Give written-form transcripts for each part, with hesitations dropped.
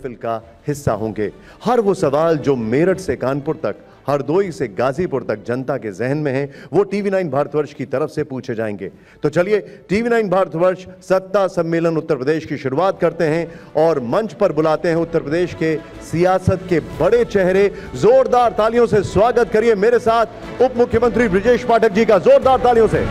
महफिल का हिस्सा होंगे। हर वो सवाल जो मेरठ से कानपुर तक, हरदोई से गाजीपुर तक जनता के जहन में है, वो टीवी9 भारतवर्ष की तरफ से पूछे जाएंगे। तो चलिए टीवी9 भारतवर्ष सत्ता सम्मेलन उत्तर प्रदेश की शुरुआत करते हैं और मंच पर बुलाते हैं उत्तर प्रदेश के सियासत के बड़े चेहरे। जोरदार तालियों से स्वागत करिए मेरे साथ उप मुख्यमंत्री ब्रजेश पाठक जी का, जोरदार तालियों से।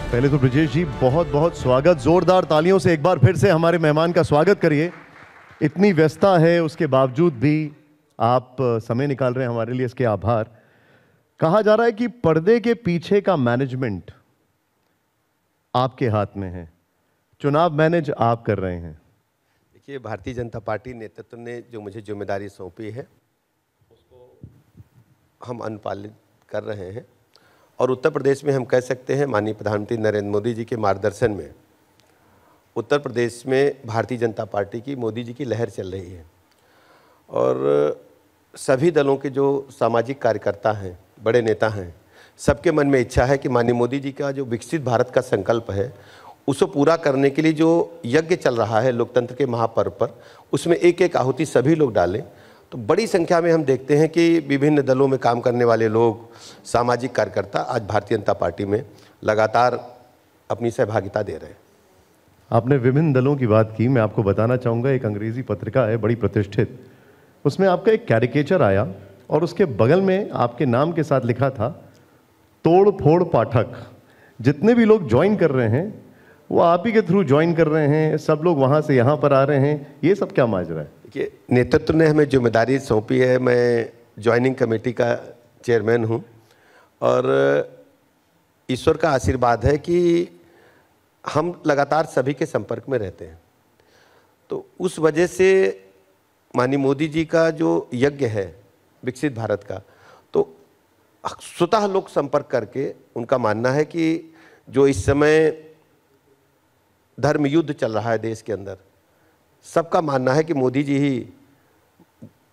पहले तो ब्रजेश जी बहुत बहुत स्वागत, जोरदार तालियों से एक बार फिर से हमारे मेहमान का स्वागत करिए। इतनी व्यस्तता है उसके बावजूद भी आप समय निकाल रहे हैं हमारे लिए, इसके आभार। कहा जा रहा है कि पर्दे के पीछे का मैनेजमेंट आपके हाथ में है, चुनाव मैनेज आप कर रहे हैं। देखिए, भारतीय जनता पार्टी नेतृत्व ने जो मुझे जिम्मेदारी सौंपी है उसको हम अनुपालित कर रहे हैं और उत्तर प्रदेश में हम कह सकते हैं माननीय प्रधानमंत्री नरेंद्र मोदी जी के मार्गदर्शन में उत्तर प्रदेश में भारतीय जनता पार्टी की, मोदी जी की लहर चल रही है और सभी दलों के जो सामाजिक कार्यकर्ता हैं, बड़े नेता हैं, सबके मन में इच्छा है कि माननीय मोदी जी का जो विकसित भारत का संकल्प है उसको पूरा करने के लिए जो यज्ञ चल रहा है लोकतंत्र के महापर्व पर, उसमें एक एक आहुति सभी लोग डालें। तो बड़ी संख्या में हम देखते हैं कि विभिन्न दलों में काम करने वाले लोग, सामाजिक कार्यकर्ता आज भारतीय जनता पार्टी में लगातार अपनी सहभागिता दे रहे हैं। आपने विभिन्न दलों की बात की, मैं आपको बताना चाहूँगा एक अंग्रेजी पत्रिका है बड़ी प्रतिष्ठित, उसमें आपका एक कैरिकेचर आया और उसके बगल में आपके नाम के साथ लिखा था तोड़ फोड़ पाठक। जितने भी लोग ज्वाइन कर रहे हैं वो आप ही के थ्रू ज्वाइन कर रहे हैं, सब लोग वहाँ से यहाँ पर आ रहे हैं, ये सब क्या माजरा है? देखिए, नेतृत्व ने हमें जिम्मेदारी सौंपी है, मैं ज्वाइनिंग कमेटी का चेयरमैन हूँ और ईश्वर का आशीर्वाद है कि हम लगातार सभी के संपर्क में रहते हैं। तो उस वजह से माननीय मोदी जी का जो यज्ञ है विकसित भारत का, तो स्वतः लोग संपर्क करके उनका मानना है कि जो इस समय धर्म युद्ध चल रहा है देश के अंदर, सबका मानना है कि मोदी जी ही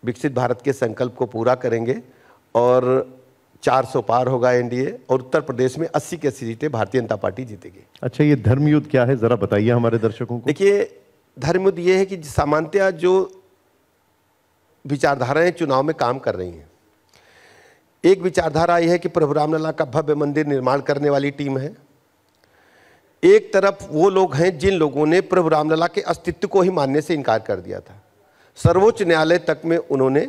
विकसित भारत के संकल्प को पूरा करेंगे और 400 पार होगा एनडीए और उत्तर प्रदेश में 80 की 80 सीटें भारतीय जनता पार्टी जीतेगी। अच्छा, ये धर्मयुद्ध क्या है, जरा बताइए हमारे दर्शकों को। देखिए, धर्मयुद्ध ये है कि सामान्यतः जो विचारधाराएं चुनाव में काम कर रही हैं, एक विचारधारा यह है कि प्रभु रामलला का भव्य मंदिर निर्माण करने वाली टीम है। एक तरफ वो लोग हैं जिन लोगों ने प्रभु रामलला के अस्तित्व को ही मानने से इनकार कर दिया था। सर्वोच्च न्यायालय तक में उन्होंने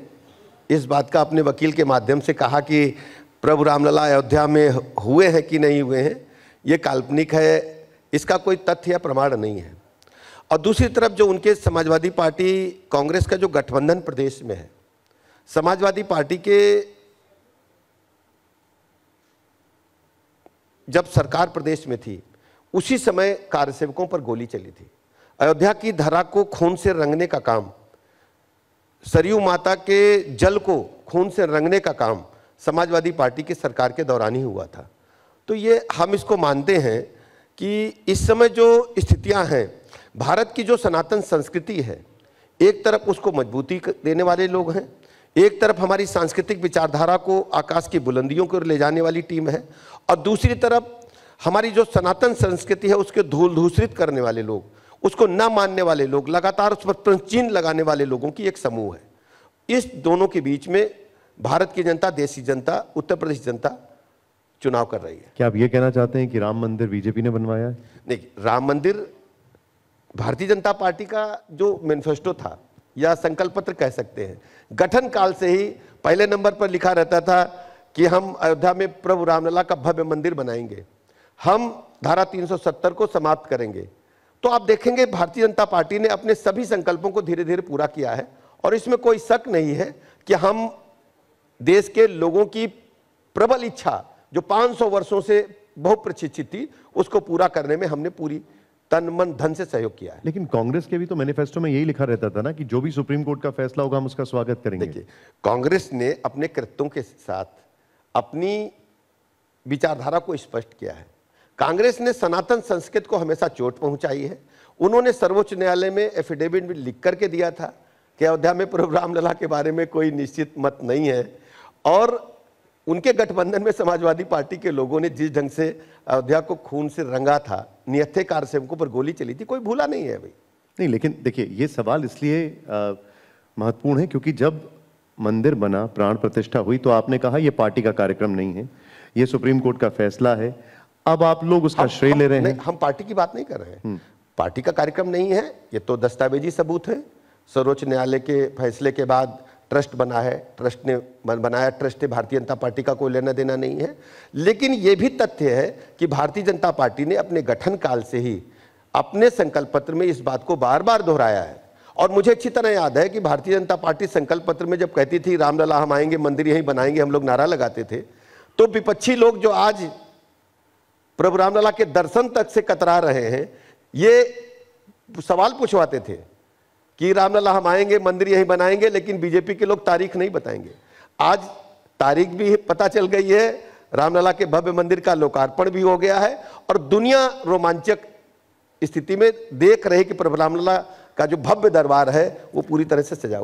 इस बात का अपने वकील के माध्यम से कहा कि प्रभु रामलला अयोध्या में हुए हैं कि नहीं हुए हैं, ये काल्पनिक है, इसका कोई तथ्य या प्रमाण नहीं है। और दूसरी तरफ जो उनके समाजवादी पार्टी कांग्रेस का जो गठबंधन प्रदेश में है, समाजवादी पार्टी के जब सरकार प्रदेश में थी उसी समय कार्यसेवकों पर गोली चली थी। अयोध्या की धरा को खून से रंगने का काम, सरयू माता के जल को खून से रंगने का काम समाजवादी पार्टी की सरकार के दौरान ही हुआ था। तो ये हम इसको मानते हैं कि इस समय जो स्थितियां हैं, भारत की जो सनातन संस्कृति है, एक तरफ उसको मजबूती देने वाले लोग हैं, एक तरफ हमारी सांस्कृतिक विचारधारा को आकाश की बुलंदियों को ले जाने वाली टीम है और दूसरी तरफ हमारी जो सनातन संस्कृति है उसके धूल दूषित करने वाले लोग, उसको न मानने वाले लोग, लगातार उस पर प्रश्नचिन्ह लगाने वाले लोगों की एक समूह है। इस दोनों के बीच में भारत की जनता, देश की जनता, उत्तर प्रदेश जनता चुनाव कर रही है। क्या आप ये कहना चाहते हैं कि राम मंदिर बीजेपी ने बनवाया है? नहीं, राम मंदिर भारतीय जनता पार्टी का जो मैनिफेस्टो था या संकल्प पत्र कह सकते हैं, गठन काल से ही पहले नंबर पर लिखा रहता था कि हम अयोध्या में प्रभु रामलला का भव्य मंदिर बनाएंगे, हम धारा 370 को समाप्त करेंगे। तो आप देखेंगे भारतीय जनता पार्टी ने अपने सभी संकल्पों को धीरे धीरे पूरा किया है और इसमें कोई शक नहीं है कि हम देश के लोगों की प्रबल इच्छा जो 500 वर्षों से बहुप्रतीक्षित थी, उसको पूरा करने में हमने पूरी तन मन धन से सहयोग किया है। लेकिन कांग्रेस के भी तो मैनिफेस्टो में यही लिखा रहता था ना कि जो भी सुप्रीम कोर्ट का फैसला होगा हम उसका स्वागत करेंगे। देखिए, कांग्रेस ने अपने कृत्यों के साथ अपनी विचारधारा को स्पष्ट किया है। कांग्रेस ने सनातन संस्कृति को हमेशा चोट पहुंचाई है। उन्होंने सर्वोच्च न्यायालय में एफिडेविट भी लिख करके दिया था कि अयोध्या में प्रभु रामलला के बारे में कोई निश्चित मत नहीं है, और उनके गठबंधन में समाजवादी पार्टी के लोगों ने जिस ढंग से अयोध्या को खून से रंगा था, निहत्थे कारसेवकों पर गोली चली थी, कोई भूला नहीं है भाई। नहीं, लेकिन देखिए ये सवाल इसलिए महत्वपूर्ण है क्योंकि जब मंदिर बना, प्राण प्रतिष्ठा हुई, तो आपने कहा ये पार्टी का कार्यक्रम नहीं है, ये सुप्रीम कोर्ट का फैसला है। अब आप लोग उसका श्रेय ले रहे हैं। हम पार्टी की बात नहीं कर रहे हैं, पार्टी का कार्यक्रम नहीं है, ये तो दस्तावेजी सबूत है। सर्वोच्च न्यायालय के फैसले के बाद ट्रस्ट बना है, ट्रस्ट ने बनाया, ट्रस्ट से भारतीय जनता पार्टी का कोई लेना देना नहीं है। लेकिन यह भी तथ्य है कि भारतीय जनता पार्टी ने अपने गठन काल से ही अपने संकल्प पत्र में इस बात को बार बार दोहराया है। और मुझे अच्छी तरह याद है कि भारतीय जनता पार्टी संकल्प पत्र में जब कहती थी रामलला हम आएंगे, मंदिर यहीं बनाएंगे, हम लोग नारा लगाते थे, तो विपक्षी लोग जो आज प्रभु रामलला के दर्शन तक से कतरा रहे हैं, ये सवाल पूछवाते थे कि रामलला हम आएंगे, मंदिर यहीं बनाएंगे, लेकिन बीजेपी के लोग तारीख नहीं बताएंगे। आज तारीख भी पता चल गई है, रामलला के भव्य मंदिर का लोकार्पण भी हो गया है, और दुनिया रोमांचक स्थिति में देख रहे कि प्रभु रामलला का जो भव्य दरबार है वो पूरी तरह से सजा हुआ है।